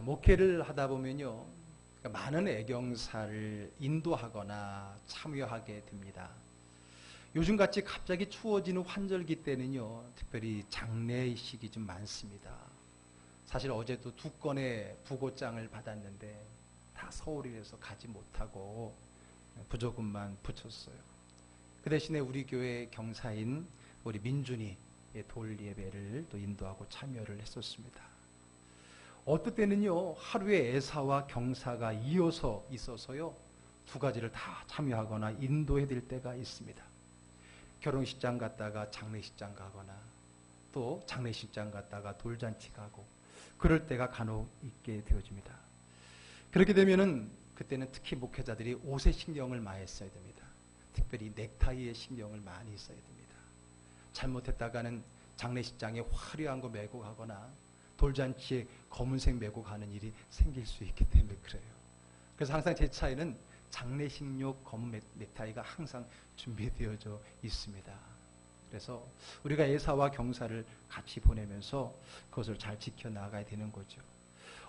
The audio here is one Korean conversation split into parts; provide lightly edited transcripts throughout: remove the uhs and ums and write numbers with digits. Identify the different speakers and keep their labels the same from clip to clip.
Speaker 1: 목회를 하다 보면요, 많은 애경사를 인도하거나 참여하게 됩니다. 요즘같이 갑자기 추워지는 환절기 때는요, 특별히 장례식이 좀 많습니다. 사실 어제도 2건의 부고장을 받았는데 다 서울이라서 가지 못하고 부조금만 붙였어요. 그 대신에 우리 교회 경사인 우리 민준이 돌 예배를 또 인도하고 참여를 했었습니다. 어떨 때는요, 하루에 애사와 경사가 이어서 있어서요, 2가지를 다 참여하거나 인도해 드릴 때가 있습니다. 결혼식장 갔다가 장례식장 가거나 또 장례식장 갔다가 돌잔치 가고 그럴 때가 간혹 있게 되어집니다. 그렇게 되면은 그때는 특히 목회자들이 옷에 신경을 많이 써야 됩니다. 특별히 넥타이에 신경을 많이 써야 됩니다. 잘못했다가는 장례식장에 화려한 거 메고 가거나 돌잔치에 검은색 메고 가는 일이 생길 수 있기 때문에 그래요. 그래서 항상 제 차에는 장례식용 검은 넥타이가 항상 준비되어져 있습니다. 그래서 우리가 애사와 경사를 같이 보내면서 그것을 잘 지켜나가야 되는 거죠.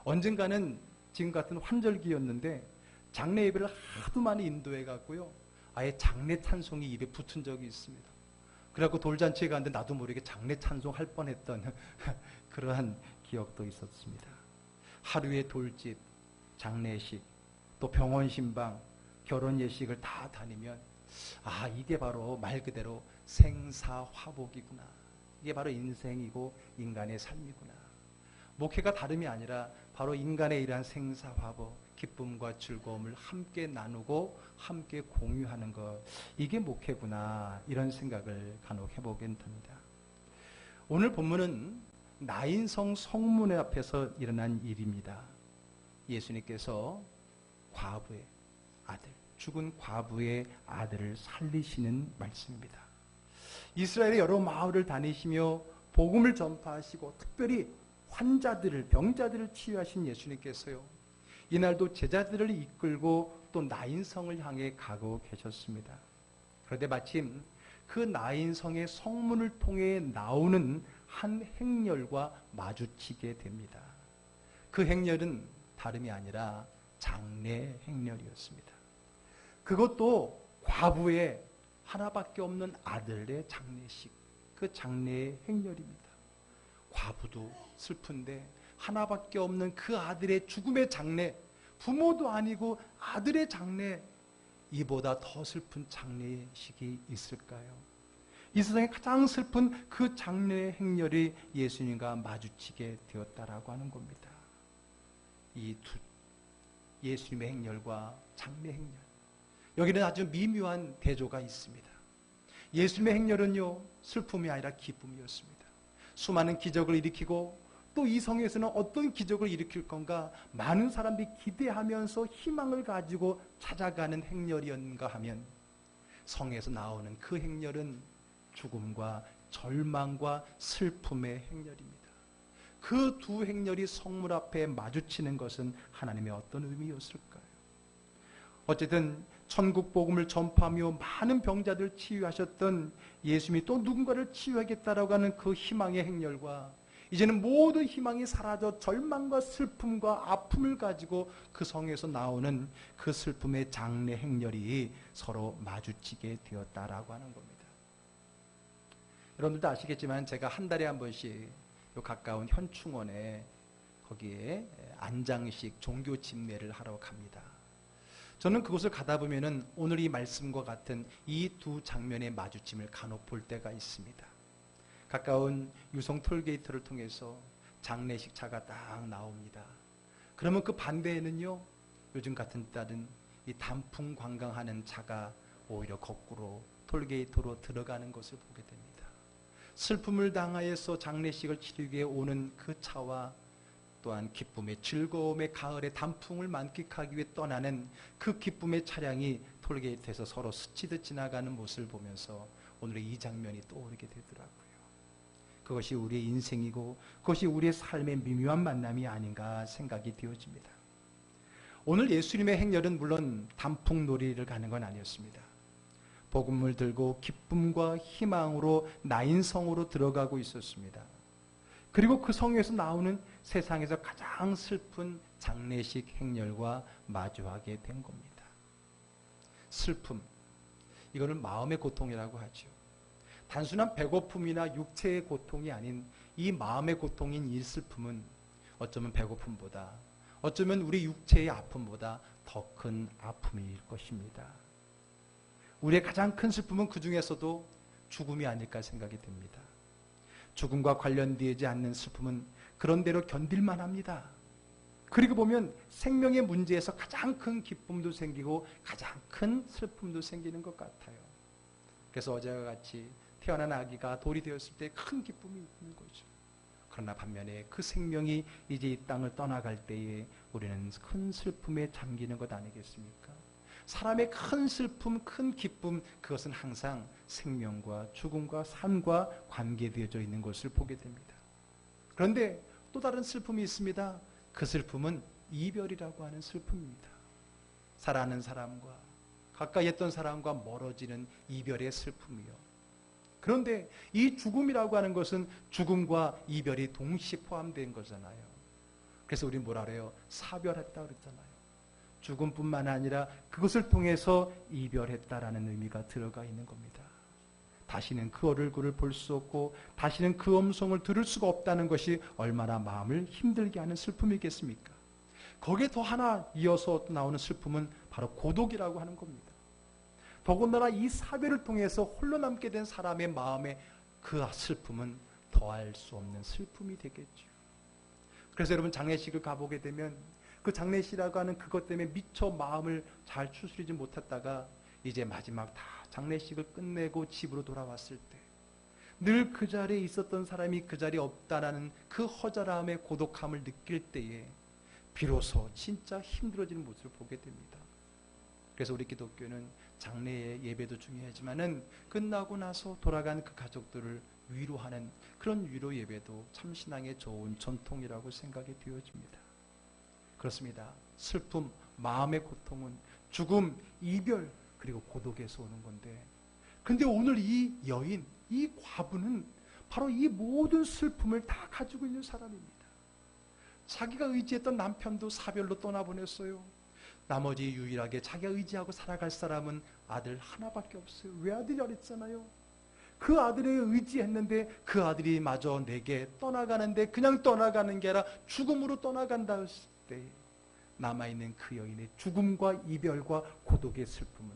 Speaker 1: 언젠가는 지금 같은 환절기였는데 장례 예배를 하도 많이 인도해 갔고요, 아예 장례 찬송이 입에 붙은 적이 있습니다. 그래갖고 돌잔치에 갔는데 나도 모르게 장례 찬송 할 뻔했던 그러한 기억도 있었습니다. 하루에 돌집, 장례식, 또 병원 신방, 결혼 예식을 다 다니면 이게 바로 말 그대로 생사화복이구나. 이게 바로 인생이고 인간의 삶이구나. 목회가 다름이 아니라 바로 인간의 이러한 생사화복, 기쁨과 즐거움을 함께 나누고 함께 공유하는 것, 이게 목회구나, 이런 생각을 간혹 해보게 됩니다. 오늘 본문은 나인성 성문회 앞에서 일어난 일입니다. 예수님께서 과부의 아들, 죽은 과부의 아들을 살리시는 말씀입니다. 이스라엘의 여러 마을을 다니시며 복음을 전파하시고 특별히 환자들을, 병자들을 치유하신 예수님께서요, 이날도 제자들을 이끌고 또 나인성을 향해 가고 계셨습니다. 그런데 마침 그 나인성의 성문을 통해 나오는 한 행렬과 마주치게 됩니다. 그 행렬은 다름이 아니라 장례 행렬이었습니다. 그것도 과부의 하나밖에 없는 아들의 장례식, 그 장례 행렬입니다. 과부도 슬픈데 하나밖에 없는 그 아들의 죽음의 장례, 부모도 아니고 아들의 장례, 이보다 더 슬픈 장례식이 있을까요? 이 세상에 가장 슬픈 그 장례 행렬이 예수님과 마주치게 되었다라고 하는 겁니다. 이 예수님의 행렬과 장례 행렬, 여기는 아주 미묘한 대조가 있습니다. 예수님의 행렬은요, 슬픔이 아니라 기쁨이었습니다. 수많은 기적을 일으키고 또 이 성에서는 어떤 기적을 일으킬 건가 많은 사람들이 기대하면서 희망을 가지고 찾아가는 행렬이었는가 하면, 성에서 나오는 그 행렬은 죽음과 절망과 슬픔의 행렬입니다. 그 2 행렬이 성문 앞에 마주치는 것은 하나님의 어떤 의미였을까요? 어쨌든 천국 복음을 전파하며 많은 병자들을 치유하셨던 예수님이 또 누군가를 치유하겠다라고 하는 그 희망의 행렬과, 이제는 모든 희망이 사라져 절망과 슬픔과 아픔을 가지고 그 성에서 나오는 그 슬픔의 장례 행렬이 서로 마주치게 되었다라고 하는 겁니다. 여러분들도 아시겠지만 제가 한 달에 한 번씩 요 가까운 현충원에 거기에 안장식 종교 집례를 하러 갑니다. 저는 그곳을 가다 보면은 오늘 이 말씀과 같은 이 2 장면의 마주침을 간혹 볼 때가 있습니다. 가까운 유성 톨게이트를 통해서 장례식 차가 딱 나옵니다. 그러면 그 반대에는요, 요즘 같은 때는 이 단풍 관광하는 차가 오히려 거꾸로 톨게이트로 들어가는 것을 보게 됩니다. 슬픔을 당하여서 장례식을 치르기 위해 오는 그 차와 또한 기쁨의 즐거움의 가을의 단풍을 만끽하기 위해 떠나는 그 기쁨의 차량이 톨게이트에서 서로 스치듯 지나가는 모습을 보면서 오늘의 이 장면이 떠오르게 되더라고요. 그것이 우리의 인생이고 그것이 우리의 삶의 미묘한 만남이 아닌가 생각이 되어집니다. 오늘 예수님의 행렬은 물론 단풍놀이를 가는 건 아니었습니다. 복음을 들고 기쁨과 희망으로 나인성으로 들어가고 있었습니다. 그리고 그 성회에서 나오는 세상에서 가장 슬픈 장례식 행렬과 마주하게 된 겁니다. 슬픔, 이거는 마음의 고통이라고 하죠. 단순한 배고픔이나 육체의 고통이 아닌 이 마음의 고통인 이 슬픔은 어쩌면 배고픔보다, 어쩌면 우리 육체의 아픔보다 더 큰 아픔일 것입니다. 우리의 가장 큰 슬픔은 그 중에서도 죽음이 아닐까 생각이 듭니다. 죽음과 관련되지 않는 슬픔은 그런대로 견딜만 합니다. 그리고 보면 생명의 문제에서 가장 큰 기쁨도 생기고 가장 큰 슬픔도 생기는 것 같아요. 그래서 어제와 같이 태어난 아기가 돌이 되었을 때 큰 기쁨이 있는 거죠. 그러나 반면에 그 생명이 이제 이 땅을 떠나갈 때에 우리는 큰 슬픔에 잠기는 것 아니겠습니까? 사람의 큰 슬픔, 큰 기쁨, 그것은 항상 생명과 죽음과 삶과 관계되어져 있는 것을 보게 됩니다. 그런데 또 다른 슬픔이 있습니다. 그 슬픔은 이별이라고 하는 슬픔입니다. 사랑하는 사람과 가까이 했던 사람과 멀어지는 이별의 슬픔이요. 그런데 이 죽음이라고 하는 것은 죽음과 이별이 동시에 포함된 거잖아요. 그래서 우리 뭐라 그래요? 사별했다 그랬잖아요. 죽음뿐만 아니라 그것을 통해서 이별했다라는 의미가 들어가 있는 겁니다. 다시는 그 얼굴을 볼 수 없고 다시는 그 음성을 들을 수가 없다는 것이 얼마나 마음을 힘들게 하는 슬픔이겠습니까? 거기에 더 하나 이어서 나오는 슬픔은 바로 고독이라고 하는 겁니다. 더군다나 이 사별을 통해서 홀로 남게 된 사람의 마음에 그 슬픔은 더할 수 없는 슬픔이 되겠죠. 그래서 여러분 장례식을 가보게 되면 그 장례식이라고 하는 그것 때문에 미처 마음을 잘 추스리지 못했다가 이제 마지막 다 장례식을 끝내고 집으로 돌아왔을 때 늘 그 자리에 있었던 사람이 그 자리에 없다라는 그 허전함의 고독함을 느낄 때에 비로소 진짜 힘들어지는 모습을 보게 됩니다. 그래서 우리 기독교는 장례의 예배도 중요하지만은 끝나고 나서 돌아간 그 가족들을 위로하는 그런 위로 예배도 참 신앙의 좋은 전통이라고 생각이 되어집니다. 그렇습니다. 슬픔, 마음의 고통은 죽음, 이별, 그리고 고독에서 오는 건데, 근데 오늘 이 여인, 이 과부는 바로 이 모든 슬픔을 다 가지고 있는 사람입니다. 자기가 의지했던 남편도 사별로 떠나보냈어요. 나머지 유일하게 자기가 의지하고 살아갈 사람은 아들 하나밖에 없어요. 외아들이 어렸잖아요. 그 아들에 의지했는데 그 아들이 마저 내게 떠나가는데 그냥 떠나가는 게 아니라 죽음으로 떠나간다 했을 때 남아있는 그 여인의 죽음과 이별과 고독의 슬픔은,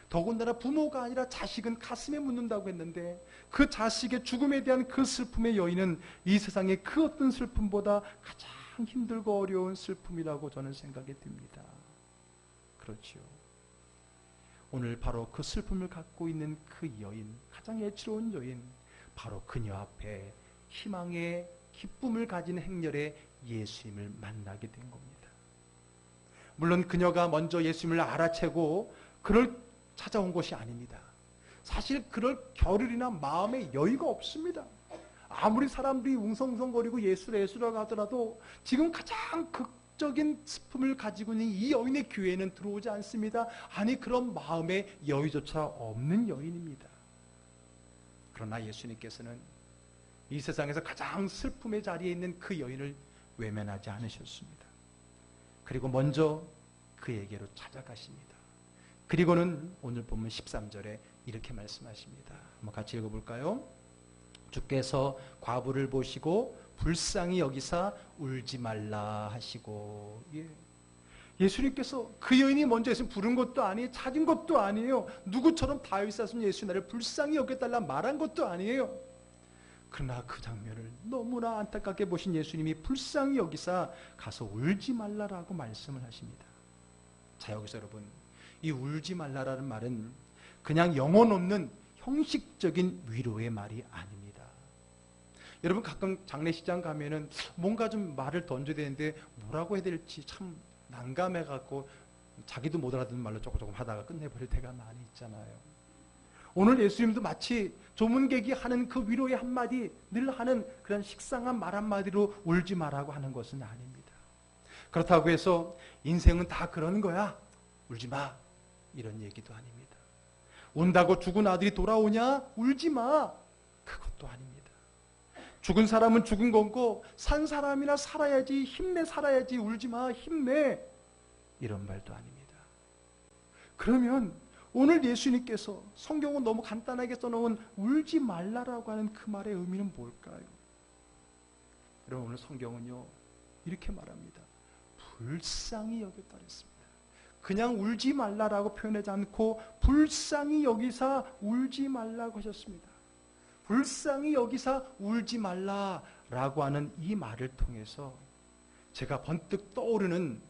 Speaker 1: 더군다나 부모가 아니라 자식은 가슴에 묻는다고 했는데 그 자식의 죽음에 대한 그 슬픔의 여인은 이 세상의 그 어떤 슬픔보다 가장 힘들고 어려운 슬픔이라고 저는 생각이 듭니다. 그렇죠. 오늘 바로 그 슬픔을 갖고 있는 그 여인, 가장 애처로운 여인, 바로 그녀 앞에 희망의 기쁨을 가진 행렬의 예수님을 만나게 된 겁니다. 물론 그녀가 먼저 예수님을 알아채고 그를 찾아온 것이 아닙니다. 사실 그럴 겨를이나 마음의 여유가 없습니다. 아무리 사람들이 웅성웅성거리고 예수라고 하더라도 지금 가장 극적인 슬픔을 가지고 있는 이 여인의 교회에는 들어오지 않습니다. 아니, 그런 마음의 여유조차 없는 여인입니다. 그러나 예수님께서는 이 세상에서 가장 슬픔의 자리에 있는 그 여인을 외면하지 않으셨습니다. 그리고 먼저 그에게로 찾아가십니다. 그리고는 오늘 본문 13절에 이렇게 말씀하십니다. 한번 같이 읽어볼까요? 주께서 과부를 보시고 불쌍히 여기사 울지 말라 하시고, 예수님께서 그 여인이 먼저 예수님 부른 것도 아니에요. 찾은 것도 아니에요. 누구처럼 다윗 사슴 예수 나를 불쌍히 여겨달라 말한 것도 아니에요. 그러나 그 장면을 너무나 안타깝게 보신 예수님이 불쌍히 여기사 가서 울지 말라라고 말씀을 하십니다. 자, 여기서 여러분, 이 울지 말라라는 말은 그냥 영혼 없는 형식적인 위로의 말이 아닙니다. 여러분, 가끔 장례식장 가면은 뭔가 좀 말을 던져야 되는데 뭐라고 해야 될지 참 난감해갖고 자기도 못 알아듣는 말로 조금 하다가 끝내버릴 때가 많이 있잖아요. 오늘 예수님도 마치 조문객이 하는 그 위로의 한마디, 늘 하는 그런 식상한 말 한마디로 울지 말라고 하는 것은 아닙니다. 그렇다고 해서 인생은 다 그러는 거야, 울지 마, 이런 얘기도 아닙니다. 운다고 죽은 아들이 돌아오냐? 울지 마, 그것도 아닙니다. 죽은 사람은 죽은 거고 산 사람이나 살아야지, 힘내 살아야지, 울지 마, 힘내, 이런 말도 아닙니다. 그러면 오늘 예수님께서 성경은 너무 간단하게 써놓은 울지 말라라고 하는 그 말의 의미는 뭘까요? 여러분, 오늘 성경은요 이렇게 말합니다. 불쌍히 여겼다 그랬습니다. 그냥 울지 말라라고 표현하지 않고 불쌍히 여기사 울지 말라고 하셨습니다. 불쌍히 여기사 울지 말라라고 하는 이 말을 통해서 제가 번뜩 떠오르는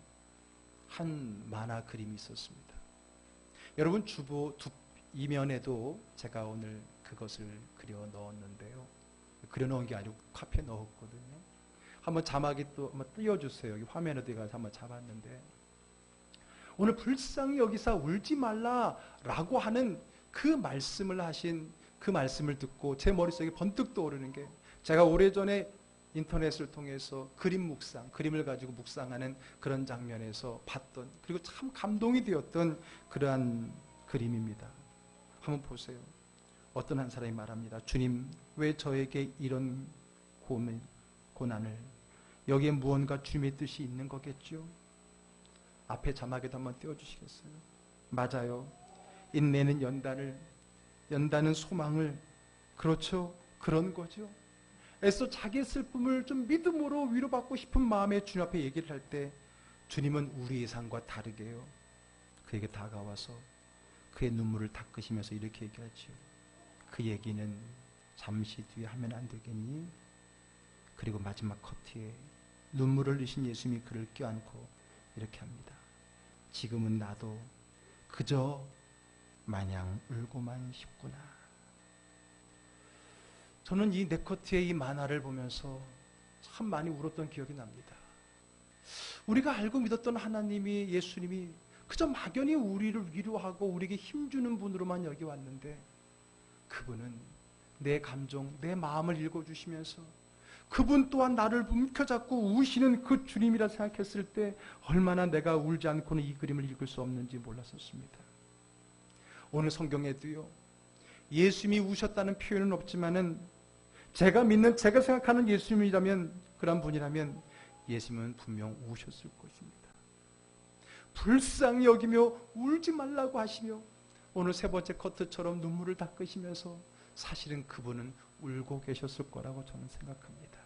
Speaker 1: 한 만화 그림이 있었습니다. 여러분, 주보 이면에도 제가 오늘 그것을 그려 넣었는데요. 그려 넣은 게 아니고 카페에 넣었거든요. 한번 자막이 또 한번 띄워주세요. 여기 화면에 제가 한번 잡았는데, 오늘 불쌍히 여기사 울지 말라라고 하는 그 말씀을 하신 그 말씀을 듣고 제 머릿속에 번뜩 떠오르는 게, 제가 오래전에 인터넷을 통해서 그림을 가지고 묵상하는 그런 장면에서 봤던, 그리고 참 감동이 되었던 그러한 그림입니다. 한번 보세요. 어떤 한 사람이 말합니다. 주님, 왜 저에게 이런 고난을, 여기에 무언가 주님의 뜻이 있는 거겠죠? 앞에 자막에도 한번 띄워주시겠어요? 맞아요. 인내는 연다는 소망을, 그렇죠? 그런 거죠. 애써 자기의 슬픔을 좀 믿음으로 위로받고 싶은 마음에 주님 앞에 얘기를 할 때, 주님은 우리 예상과 다르게요, 그에게 다가와서 그의 눈물을 닦으시면서 이렇게 얘기하죠. 그 얘기는 잠시 뒤에 하면 안 되겠니? 그리고 마지막 커트에 눈물을 흘리신 예수님이 그를 껴안고 이렇게 합니다. 지금은 나도 그저 마냥 울고만 싶구나. 저는 이 네커트의 이 만화를 보면서 참 많이 울었던 기억이 납니다. 우리가 알고 믿었던 하나님이, 예수님이 그저 막연히 우리를 위로하고 우리에게 힘주는 분으로만 여겨왔는데, 그분은 내 감정, 내 마음을 읽어주시면서 그분 또한 나를 움켜잡고 우시는 그 주님이라 생각했을 때 얼마나 내가 울지 않고는 이 그림을 읽을 수 없는지 몰랐었습니다. 오늘 성경에도요, 예수님이 우셨다는 표현은 없지만은 제가 믿는, 제가 생각하는 예수님이라면, 그런 분이라면 예수님은 분명 우셨을 것입니다. 불쌍히 여기며 울지 말라고 하시며 오늘 세 번째 커트처럼 눈물을 닦으시면서 사실은 그분은 울고 계셨을 거라고 저는 생각합니다.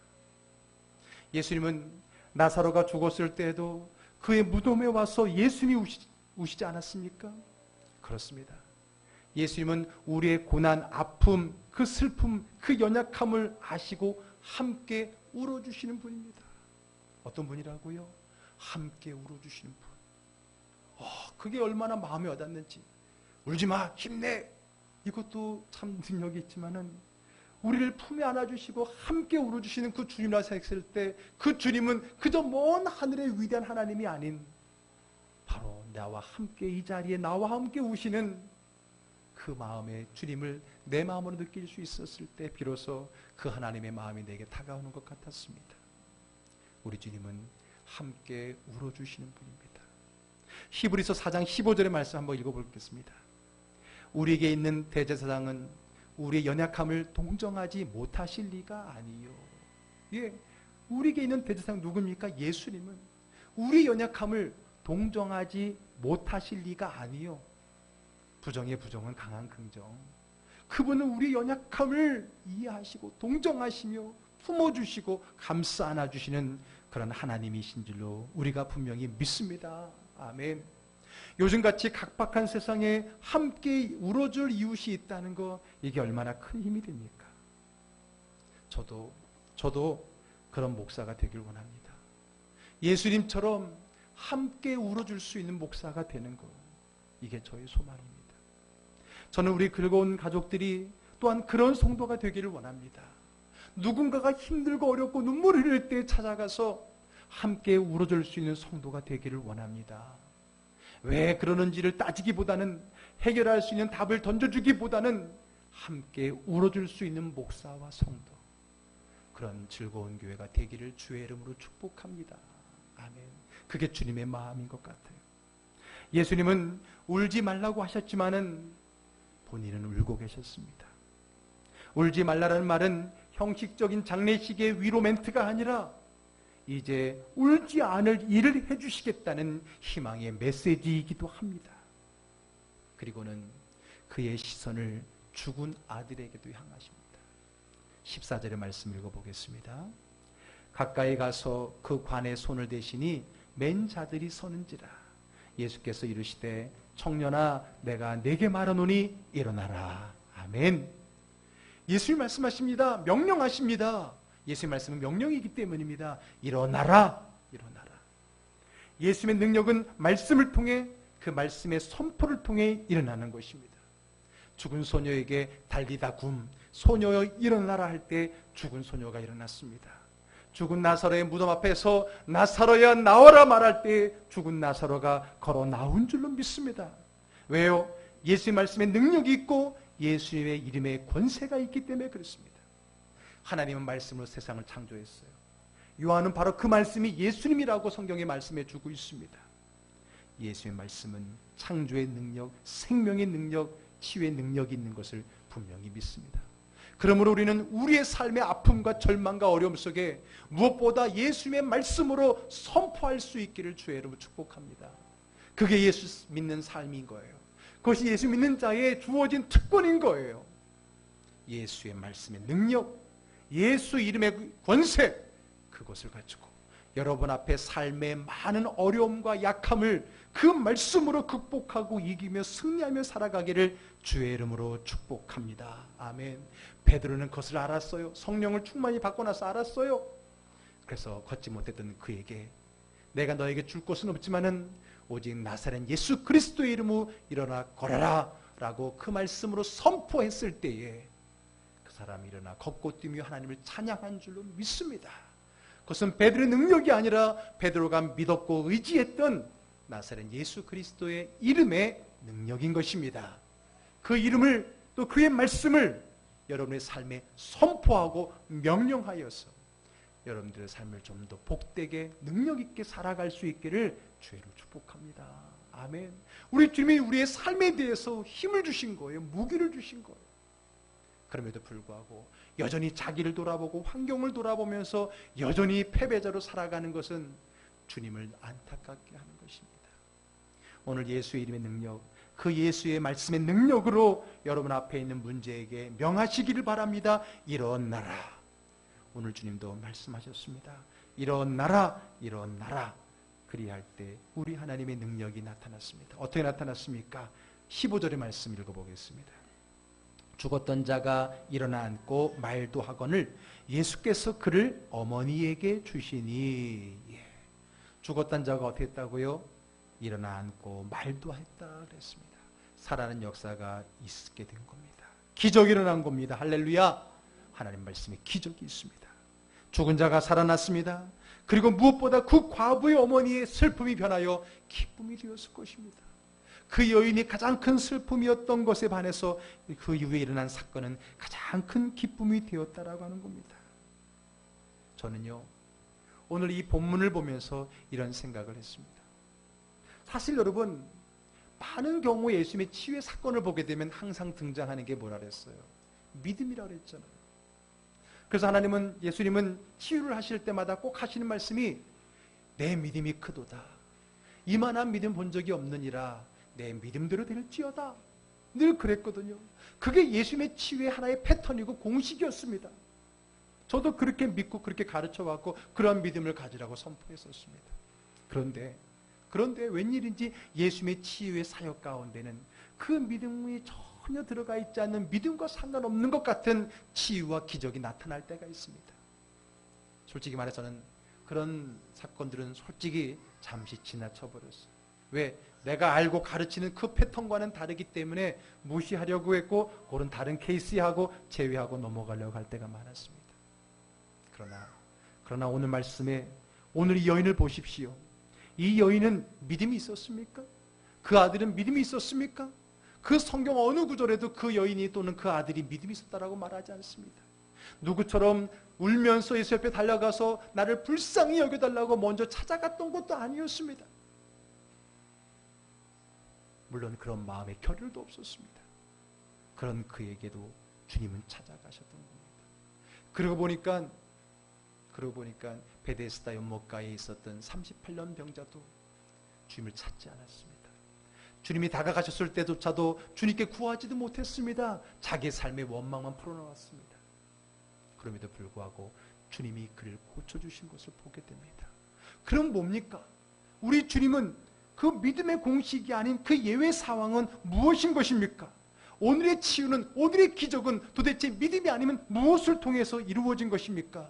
Speaker 1: 예수님은 나사로가 죽었을 때에도 그의 무덤에 와서 예수님이 우시지 않았습니까? 그렇습니다. 예수님은 우리의 고난, 아픔, 그 슬픔, 그 연약함을 아시고 함께 울어주시는 분입니다. 어떤 분이라고요? 함께 울어주시는 분. 그게 얼마나 마음에 와닿는지. 울지마, 힘내, 이것도 참 능력이 있지만은 우리를 품에 안아주시고 함께 울어주시는 그 주님이라 생각했을 때, 그 주님은 그저 먼 하늘의 위대한 하나님이 아닌 바로 나와 함께 이 자리에 나와 함께 우시는 그 마음의 주님을 내 마음으로 느낄 수 있었을 때 비로소 그 하나님의 마음이 내게 다가오는 것 같았습니다. 우리 주님은 함께 울어주시는 분입니다. 히브리서 4장 15절의 말씀 한번 읽어보겠습니다. 우리에게 있는 대제사장은 우리의 연약함을 동정하지 못하실 리가 아니요. 예, 우리에게 있는 대제사장 누굽니까? 예수님은 우리 연약함을 동정하지 못하실 리가 아니요. 부정의 부정은 강한 긍정. 그분은 우리 연약함을 이해하시고 동정하시며 품어주시고 감싸 안아주시는 그런 하나님이신 줄로 우리가 분명히 믿습니다. 아멘. 요즘같이 각박한 세상에 함께 울어줄 이웃이 있다는 거, 이게 얼마나 큰 힘이 됩니까? 저도 그런 목사가 되길 원합니다. 예수님처럼 함께 울어줄 수 있는 목사가 되는 것, 이게 저의 소망입니다. 저는 우리 즐거운 가족들이 또한 그런 성도가 되기를 원합니다. 누군가가 힘들고 어렵고 눈물 흘릴 때 찾아가서 함께 울어줄 수 있는 성도가 되기를 원합니다. 왜 그러는지를 따지기보다는, 해결할 수 있는 답을 던져주기보다는 함께 울어줄 수 있는 목사와 성도, 그런 즐거운 교회가 되기를 주의 이름으로 축복합니다. 아멘. 그게 주님의 마음인 것 같아요. 예수님은 울지 말라고 하셨지만은 본인은 울고 계셨습니다. 울지 말라는 말은 형식적인 장례식의 위로 멘트가 아니라 이제 울지 않을 일을 해주시겠다는 희망의 메시지이기도 합니다. 그리고는 그의 시선을 죽은 아들에게도 향하십니다. 14절의 말씀 읽어보겠습니다. 가까이 가서 그 관에 손을 대시니 맨 자들이 서는지라. 예수께서 이르시되 청년아 내가 네게 말하노니 일어나라. 아멘. 예수님 말씀하십니다. 명령하십니다. 예수의 말씀은 명령이기 때문입니다. 일어나라. 일어나라. 예수님의 능력은 말씀을 통해 그 말씀의 선포를 통해 일어나는 것입니다. 죽은 소녀에게 달리다 굼 소녀여 일어나라 할 때 죽은 소녀가 일어났습니다. 죽은 나사로의 무덤 앞에서 나사로야 나와라 말할 때 죽은 나사로가 걸어 나온 줄로 믿습니다. 왜요? 예수의 말씀에 능력이 있고 예수님의 이름에 권세가 있기 때문에 그렇습니다. 하나님은 말씀으로 세상을 창조했어요. 요한은 바로 그 말씀이 예수님이라고 성경에 말씀해 주고 있습니다. 예수의 말씀은 창조의 능력, 생명의 능력, 치유의 능력이 있는 것을 분명히 믿습니다. 그러므로 우리는 우리의 삶의 아픔과 절망과 어려움 속에 무엇보다 예수님의 말씀으로 선포할 수 있기를 주의 이름으로 축복합니다. 그게 예수 믿는 삶인 거예요. 그것이 예수 믿는 자의 주어진 특권인 거예요. 예수의 말씀의 능력, 예수 이름의 권세, 그것을 가지고 여러분 앞에 삶의 많은 어려움과 약함을 그 말씀으로 극복하고 이기며 승리하며 살아가기를 주의 이름으로 축복합니다. 아멘. 베드로는 그것을 알았어요. 성령을 충만히 받고 나서 알았어요. 그래서 걷지 못했던 그에게 내가 너에게 줄 것은 없지만은 오직 나사렛 예수 그리스도의 이름으로 일어나 걸어라 라고 그 말씀으로 선포했을 때에 그 사람이 일어나 걷고 뛰며 하나님을 찬양한 줄로 믿습니다. 그것은 베드로의 능력이 아니라 베드로가 믿었고 의지했던 나사렛 예수 그리스도의 이름의 능력인 것입니다. 그 이름을 또 그의 말씀을 여러분의 삶에 선포하고 명령하여서 여러분들의 삶을 좀 더 복되게 능력 있게 살아갈 수 있기를 주의로 축복합니다. 아멘. 우리 주님이 우리의 삶에 대해서 힘을 주신 거예요. 무기를 주신 거예요. 그럼에도 불구하고 여전히 자기를 돌아보고 환경을 돌아보면서 여전히 패배자로 살아가는 것은 주님을 안타깝게 하는 것입니다. 오늘 예수의 이름의 능력, 그 예수의 말씀의 능력으로 여러분 앞에 있는 문제에게 명하시기를 바랍니다. 일어나라. 오늘 주님도 말씀하셨습니다. 일어나라, 일어나라. 그리할 때 우리 하나님의 능력이 나타났습니다. 어떻게 나타났습니까? 15절의 말씀 읽어보겠습니다. 죽었던 자가 일어나 앉고 말도 하거늘 예수께서 그를 어머니에게 주시니. 죽었던 자가 어떻게 했다고요? 일어나 앉고 말도 했다 그랬습니다. 살아나는 역사가 있게 된 겁니다. 기적이 일어난 겁니다. 할렐루야. 하나님 말씀에 기적이 있습니다. 죽은 자가 살아났습니다. 그리고 무엇보다 그 과부의 어머니의 슬픔이 변하여 기쁨이 되었을 것입니다. 그 여인이 가장 큰 슬픔이었던 것에 반해서 그 이후에 일어난 사건은 가장 큰 기쁨이 되었다라고 하는 겁니다. 저는요, 오늘 이 본문을 보면서 이런 생각을 했습니다. 사실 여러분, 많은 경우 예수님의 치유의 사건을 보게 되면 항상 등장하는 게 뭐라 그랬어요? 믿음이라고 그랬잖아요. 그래서 하나님은, 예수님은 치유를 하실 때마다 꼭 하시는 말씀이 내 믿음이 크도다. 이만한 믿음 본 적이 없느니라. 내 믿음대로 될지어다. 늘 그랬거든요. 그게 예수님의 치유의 하나의 패턴이고 공식이었습니다. 저도 그렇게 믿고 그렇게 가르쳐왔고 그러한 믿음을 가지라고 선포했었습니다. 그런데 웬일인지 예수님의 치유의 사역 가운데는 그 믿음이 전혀 들어가 있지 않는 믿음과 상관없는 것 같은 치유와 기적이 나타날 때가 있습니다. 솔직히 말해서는 그런 사건들은 솔직히 잠시 지나쳐버렸어요. 왜? 내가 알고 가르치는 그 패턴과는 다르기 때문에 무시하려고 했고 그런 다른 케이스하고 제외하고 넘어가려고 할 때가 많았습니다. 그러나 오늘 말씀에 오늘 이 여인을 보십시오. 이 여인은 믿음이 있었습니까? 그 아들은 믿음이 있었습니까? 그 성경 어느 구절에도 그 여인이 또는 그 아들이 믿음이 있었다라고 말하지 않습니다. 누구처럼 울면서 예수 옆에 달려가서 나를 불쌍히 여겨달라고 먼저 찾아갔던 것도 아니었습니다. 물론 그런 마음의 결혈도 없었습니다. 그런 그에게도 주님은 찾아가셨던 겁니다. 그러고 보니까 베데스다 연못가에 있었던 38년 병자도 주님을 찾지 않았습니다. 주님이 다가가셨을 때조차도 주님께 구하지도 못했습니다. 자기의 삶의 원망만 풀어놓았습니다. 그럼에도 불구하고 주님이 그를 고쳐주신 것을 보게 됩니다. 그럼 뭡니까? 우리 주님은 그 믿음의 공식이 아닌 그 예외 상황은 무엇인 것입니까? 오늘의 치유는, 오늘의 기적은 도대체 믿음이 아니면 무엇을 통해서 이루어진 것입니까?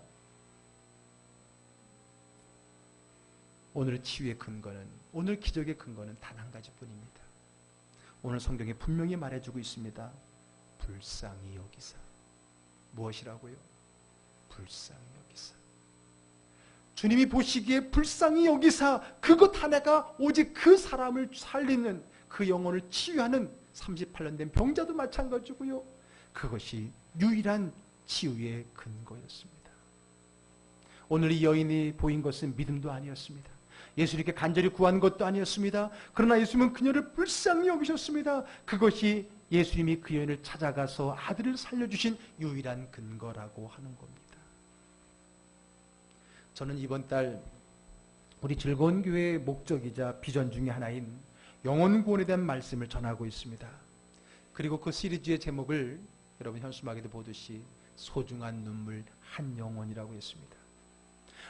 Speaker 1: 오늘의 치유의 근거는, 오늘 기적의 근거는 단 한 가지뿐입니다. 오늘 성경에 분명히 말해주고 있습니다. 불쌍히 여기사. 무엇이라고요? 불쌍히 여기사. 주님이 보시기에 불쌍히 여기사 그것 하나가 오직 그 사람을 살리는, 그 영혼을 치유하는 38년 된 병자도 마찬가지고요. 그것이 유일한 치유의 근거였습니다. 오늘 이 여인이 보인 것은 믿음도 아니었습니다. 예수님께 간절히 구한 것도 아니었습니다. 그러나 예수님은 그녀를 불쌍히 여기셨습니다. 그것이 예수님이 그 여인을 찾아가서 아들을 살려주신 유일한 근거라고 하는 겁니다. 저는 이번 달 우리 즐거운 교회의 목적이자 비전 중에 하나인 영혼 구원에 대한 말씀을 전하고 있습니다. 그리고 그 시리즈의 제목을 여러분 현수막에도 보듯이 소중한 눈물 한 영혼이라고 했습니다.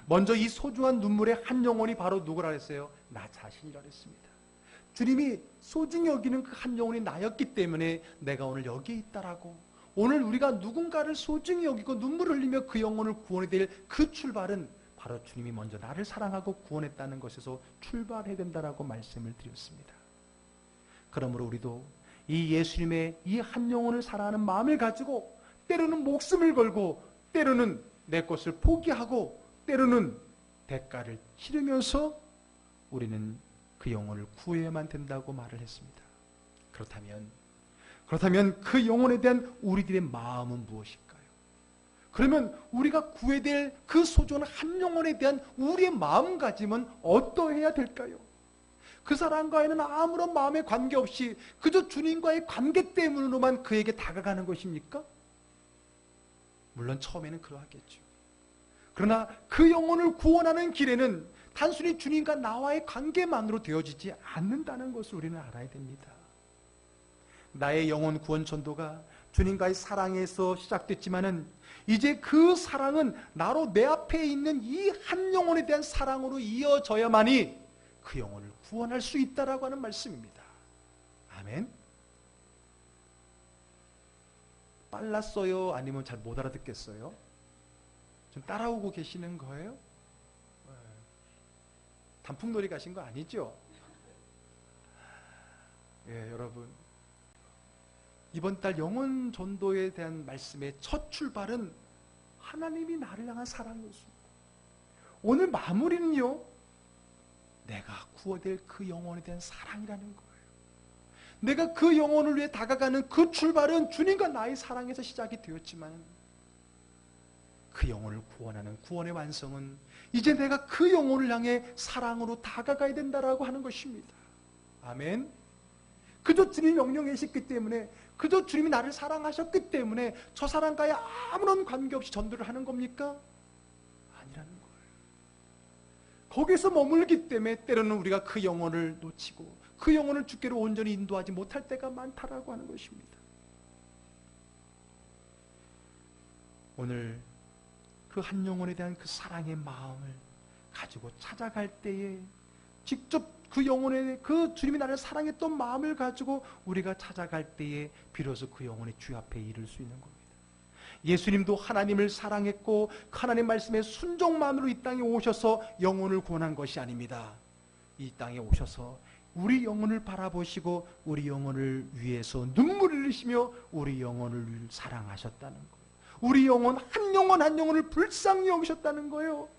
Speaker 1: 먼저 이 소중한 눈물의 한 영혼이 바로 누구라 했어요? 나 자신이라 했습니다. 주님이 소중히 여기는 그 한 영혼이 나였기 때문에 내가 오늘 여기에 있다라고, 오늘 우리가 누군가를 소중히 여기고 눈물을 흘리며 그 영혼을 구원해야 될 그 출발은 바로 주님이 먼저 나를 사랑하고 구원했다는 것에서 출발해야 된다라고 말씀을 드렸습니다. 그러므로 우리도 이 예수님의 이 한 영혼을 사랑하는 마음을 가지고 때로는 목숨을 걸고 때로는 내 것을 포기하고 때로는 대가를 치르면서 우리는 그 영혼을 구해야만 된다고 말을 했습니다. 그렇다면 그 영혼에 대한 우리들의 마음은 무엇일까요? 그러면 우리가 구해야 될 그 소중한 한 영혼에 대한 우리의 마음가짐은 어떠해야 될까요? 그 사람과는 아무런 마음의 관계없이 그저 주님과의 관계 때문으로만 그에게 다가가는 것입니까? 물론 처음에는 그러하겠죠. 그러나 그 영혼을 구원하는 길에는 단순히 주님과 나와의 관계만으로 되어지지 않는다는 것을 우리는 알아야 됩니다. 나의 영혼 구원 전도가 주님과의 사랑에서 시작됐지만은 이제 그 사랑은 나로 내 앞에 있는 이 한 영혼에 대한 사랑으로 이어져야만이 그 영혼을 구원할 수 있다라고 하는 말씀입니다. 아멘. 빨랐어요? 아니면 잘 못 알아듣겠어요? 좀 따라오고 계시는 거예요? 단풍놀이 가신 거 아니죠? 예, 여러분. 이번 달 영혼 전도에 대한 말씀의 첫 출발은 하나님이 나를 향한 사랑이었습니다. 오늘 마무리는요, 내가 구워될 그 영혼에 대한 사랑이라는 거예요. 내가 그 영혼을 위해 다가가는 그 출발은 주님과 나의 사랑에서 시작이 되었지만 그 영혼을 구원하는 구원의 완성은 이제 내가 그 영혼을 향해 사랑으로 다가가야 된다라고 하는 것입니다. 아멘. 그저 주님이 명령하셨기 때문에, 그저 주님이 나를 사랑하셨기 때문에 저 사람과의 아무런 관계없이 전도를 하는 겁니까? 아니라는 거예요. 거기서 머물기 때문에 때로는 우리가 그 영혼을 놓치고 그 영혼을 주께로 온전히 인도하지 못할 때가 많다라고 하는 것입니다. 오늘 그 한 영혼에 대한 그 사랑의 마음을 가지고 찾아갈 때에 직접 그 영혼의 그 주님이 나를 사랑했던 마음을 가지고 우리가 찾아갈 때에 비로소 그 영혼의 주 앞에 이를 수 있는 겁니다. 예수님도 하나님을 사랑했고 하나님 말씀에 순종만으로 이 땅에 오셔서 영혼을 구원한 것이 아닙니다. 이 땅에 오셔서 우리 영혼을 바라보시고 우리 영혼을 위해서 눈물을 흘리시며 우리 영혼을 사랑하셨다는 거예요. 우리 영혼 한 영혼을 불쌍히 여기셨다는 거예요.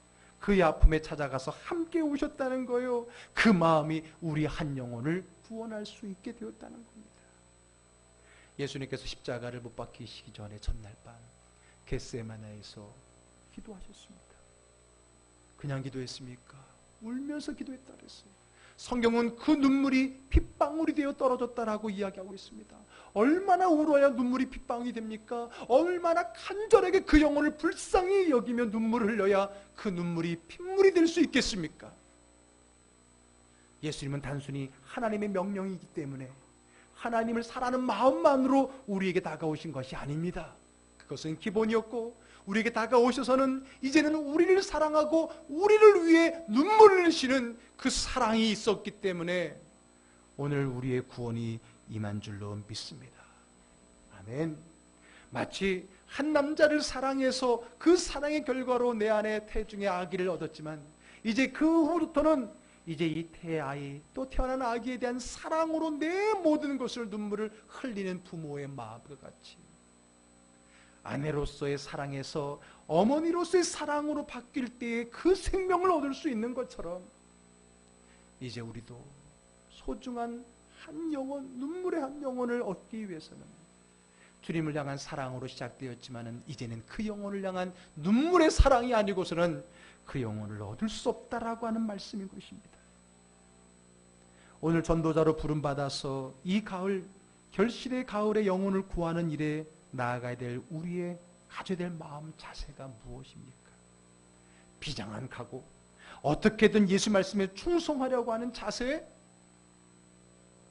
Speaker 1: 그의 아픔에 찾아가서 함께 오셨다는 거예요. 그 마음이 우리 한 영혼을 구원할 수 있게 되었다는 겁니다. 예수님께서 십자가를 못 박히시기 전에 전날 밤 겟세마네에서 기도하셨습니다. 그냥 기도했습니까? 울면서 기도했다 그랬어요. 성경은 그 눈물이 핏방울이 되어 떨어졌다라고 이야기하고 있습니다. 얼마나 울어야 눈물이 핏방울이 됩니까? 얼마나 간절하게 그 영혼을 불쌍히 여기며 눈물을 흘려야 그 눈물이 핏물이 될 수 있겠습니까? 예수님은 단순히 하나님의 명령이기 때문에 하나님을 사랑하는 마음만으로 우리에게 다가오신 것이 아닙니다. 그것은 기본이었고, 우리에게 다가오셔서는 이제는 우리를 사랑하고 우리를 위해 눈물을 흘리시는 그 사랑이 있었기 때문에 오늘 우리의 구원이 임한 줄로 믿습니다. 아멘. 마치 한 남자를 사랑해서 그 사랑의 결과로 내 안에 태중의 아기를 얻었지만, 이제 그 후부터는 이제 이 태아이, 또 태어난 아기에 대한 사랑으로 내 모든 것을 눈물을 흘리는 부모의 마음과 같이 아내로서의 사랑에서 어머니로서의 사랑으로 바뀔 때에 그 생명을 얻을 수 있는 것처럼, 이제 우리도 소중한 한 영혼, 눈물의 한 영혼을 얻기 위해서는 주님을 향한 사랑으로 시작되었지만 이제는 그 영혼을 향한 눈물의 사랑이 아니고서는 그 영혼을 얻을 수 없다라고 하는 말씀인 것입니다. 오늘 전도자로 부름받아서 이 가을, 결실의 가을의 영혼을 구하는 일에 나아가야 될 우리의 가져야 될 마음 자세가 무엇입니까? 비장한 각오, 어떻게든 예수 말씀에 충성하려고 하는 자세?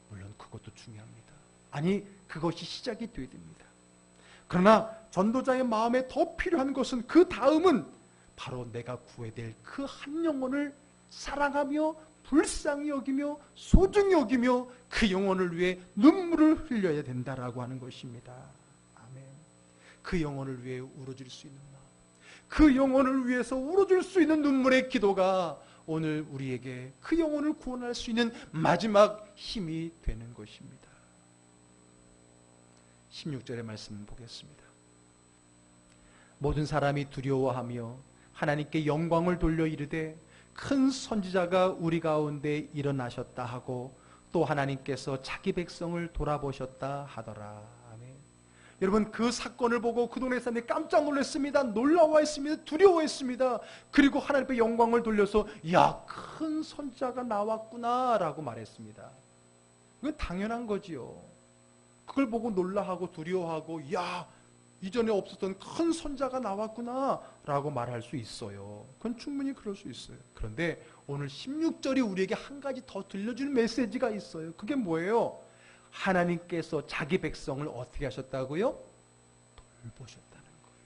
Speaker 1: 물론 그것도 중요합니다. 아니, 그것이 시작이 되어야 됩니다. 그러나 전도자의 마음에 더 필요한 것은 그 다음은 바로 내가 구해야 될 그 한 영혼을 사랑하며 불쌍히 여기며 소중히 여기며 그 영혼을 위해 눈물을 흘려야 된다라고 하는 것입니다. 아멘. 그 영혼을 위해 울어줄 수 있는 마음, 그 영혼을 위해서 울어줄 수 있는 눈물의 기도가 오늘 우리에게 그 영혼을 구원할 수 있는 마지막 힘이 되는 것입니다. 16절의 말씀 보겠습니다. 모든 사람이 두려워하며 하나님께 영광을 돌려 이르되 큰 선지자가 우리 가운데 일어나셨다 하고 또 하나님께서 자기 백성을 돌아보셨다 하더라. 아멘. 여러분, 그 사건을 보고 그 동네 사람들이 깜짝 놀랐습니다. 놀라워했습니다. 두려워했습니다. 그리고 하나님께 영광을 돌려서 야, 큰 선지자가 나왔구나 라고 말했습니다. 그건 당연한 거지요. 그걸 보고 놀라하고 두려워하고 야, 이전에 없었던 큰 선자가 나왔구나 라고 말할 수 있어요. 그건 충분히 그럴 수 있어요. 그런데 오늘 16절이 우리에게 한 가지 더 들려주는 메시지가 있어요. 그게 뭐예요? 하나님께서 자기 백성을 어떻게 하셨다고요? 돌보셨다는 거예요.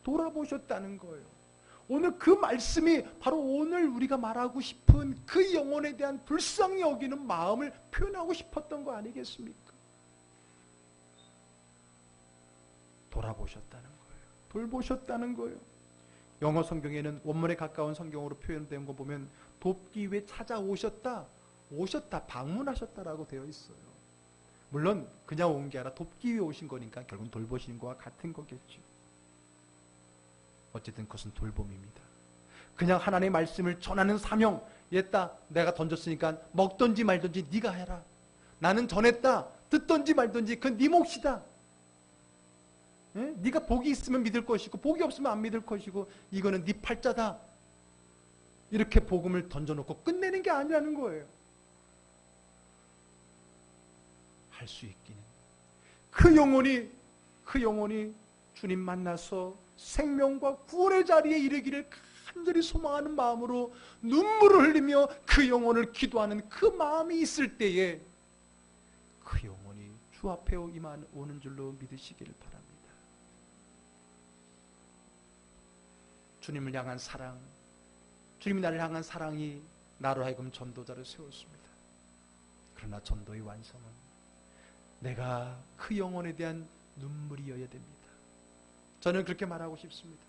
Speaker 1: 돌아보셨다는 거예요. 오늘 그 말씀이 바로 오늘 우리가 말하고 싶은 그 영혼에 대한 불쌍히 여기는 마음을 표현하고 싶었던 거 아니겠습니까? 돌아보셨다는 거예요. 돌보셨다는 거예요. 영어 성경에는 원문에 가까운 성경으로 표현된 거 보면 돕기 위해 찾아오셨다, 오셨다, 방문하셨다라고 되어 있어요. 물론 그냥 온 게 아니라 돕기 위해 오신 거니까 결국은 돌보시는 거와 같은 거겠죠. 어쨌든 그것은 돌봄입니다. 그냥 하나님의 말씀을 전하는 사명, 얘다 내가 던졌으니까 먹든지 말든지 네가 해라. 나는 전했다. 듣든지 말든지 그건 네 몫이다. 네가 복이 있으면 믿을 것이고 복이 없으면 안 믿을 것이고 이거는 네 팔자다. 이렇게 복음을 던져놓고 끝내는 게 아니라는 거예요. 할 수 있기는 그 영혼이 주님 만나서 생명과 구원의 자리에 이르기를 간절히 소망하는 마음으로 눈물을 흘리며 그 영혼을 기도하는 그 마음이 있을 때에 그 영혼이 주 앞에 오는 줄로 믿으시기를 바랍니다. 주님을 향한 사랑, 주님이 나를 향한 사랑이 나로 하여금 전도자를 세웠습니다. 그러나 전도의 완성은 내가 그 영혼에 대한 눈물이어야 됩니다. 저는 그렇게 말하고 싶습니다.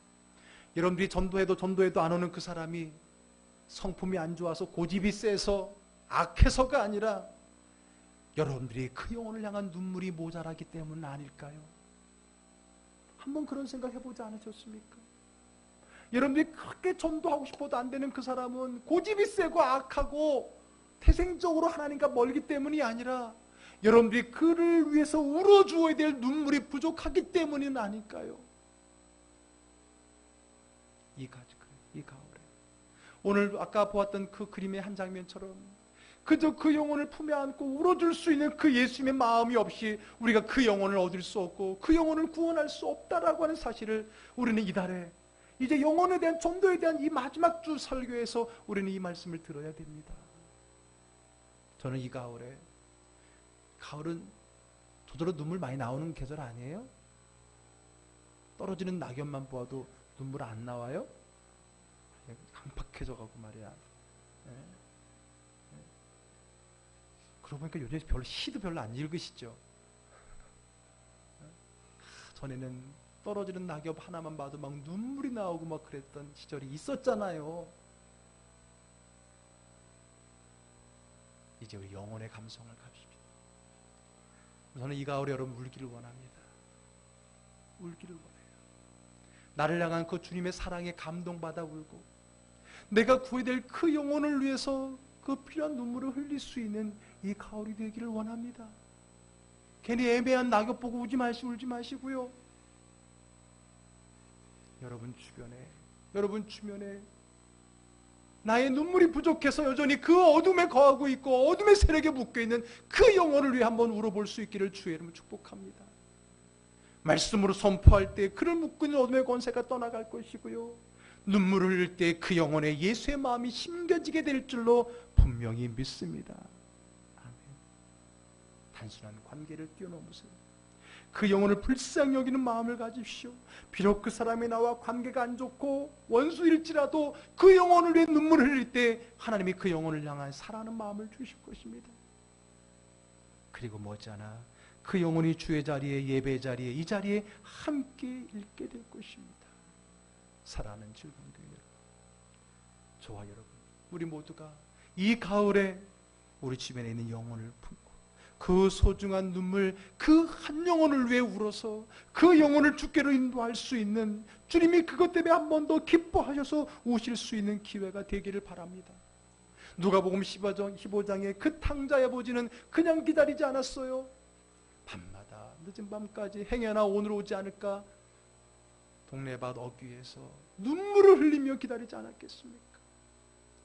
Speaker 1: 여러분들이 전도해도 안 오는 그 사람이 성품이 안 좋아서 고집이 세서 악해서가 아니라 여러분들이 그 영혼을 향한 눈물이 모자라기 때문 아닐까요? 한번 그런 생각 해보지 않으셨습니까? 여러분들이 그렇게 전도하고 싶어도 안 되는 그 사람은 고집이 세고 악하고 태생적으로 하나님과 멀기 때문이 아니라 여러분들이 그를 위해서 울어주어야 될 눈물이 부족하기 때문은 아닐까요? 이 가을에 오늘 아까 보았던 그 그림의 한 장면처럼 그저 그 영혼을 품에 안고 울어줄 수 있는 그 예수님의 마음이 없이 우리가 그 영혼을 얻을 수 없고 그 영혼을 구원할 수 없다라고 하는 사실을 우리는 이달에 이제 영혼에 대한 전도에 대한 이 마지막 주 설교에서 우리는 이 말씀을 들어야 됩니다. 저는 이 가을에, 가을은 저절로 눈물 많이 나오는 계절 아니에요? 떨어지는 낙엽만 보아도 눈물 안 나와요? 강팍해져 가고 말이야. 그러고 보니까 요즘에 별로 시도 별로 안 읽으시죠? 전에는 떨어지는 낙엽 하나만 봐도 막 눈물이 나오고 막 그랬던 시절이 있었잖아요. 이제 우리 영혼의 감성을 갑시다. 저는 이 가을에 여러분 울기를 원합니다. 울기를 원해요. 나를 향한 그 주님의 사랑에 감동받아 울고 내가 구해야 될 그 영혼을 위해서 그 필요한 눈물을 흘릴 수 있는 이 가을이 되기를 원합니다. 괜히 애매한 낙엽 보고 울지 마시고요. 여러분 주변에 나의 눈물이 부족해서 여전히 그 어둠에 거하고 있고 어둠의 세력에 묶여있는 그 영혼을 위해 한번 울어볼 수 있기를 주의 이름으로 축복합니다. 말씀으로 선포할 때 그를 묶고 있는 어둠의 권세가 떠나갈 것이고요. 눈물을 흘릴 때 그 영혼에 예수의 마음이 심겨지게 될 줄로 분명히 믿습니다. 아멘. 단순한 관계를 뛰어넘으세요. 그 영혼을 불쌍히 여기는 마음을 가지십시오. 비록 그 사람이 나와 관계가 안 좋고 원수일지라도 그 영혼을 위해 눈물을 흘릴 때 하나님이 그 영혼을 향한 사랑하는 마음을 주실 것입니다. 그리고 머지않아 그 영혼이 주의 자리에, 예배 자리에, 이 자리에 함께 있게 될 것입니다. 사랑하는 즐거운 교회 여러분, 저와 여러분, 우리 모두가 이 가을에 우리 주변에 있는 영혼을 품고 그 소중한 눈물, 그 한 영혼을 위해 울어서 그 영혼을 주께로 인도할 수 있는, 주님이 그것 때문에 한 번 더 기뻐하셔서 오실 수 있는 기회가 되기를 바랍니다. 누가복음 15장의 그 탕자의 아버지는 그냥 기다리지 않았어요. 밤마다 늦은 밤까지 행여나 오늘 오지 않을까 동네밭 어귀에서 눈물을 흘리며 기다리지 않았겠습니까?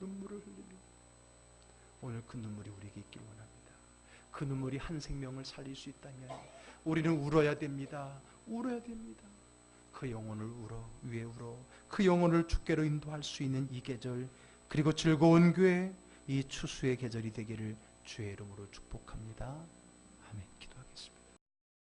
Speaker 1: 눈물을 흘리며. 오늘 그 눈물이 우리에게 있기를 원합니다. 그 눈물이 한 생명을 살릴 수 있다면 우리는 울어야 됩니다. 울어야 됩니다. 그 영혼을 위해 울어 그 영혼을 주께로 인도할 수 있는 이 계절, 그리고 즐거운 교회, 이 추수의 계절이 되기를 주의 이름으로 축복합니다.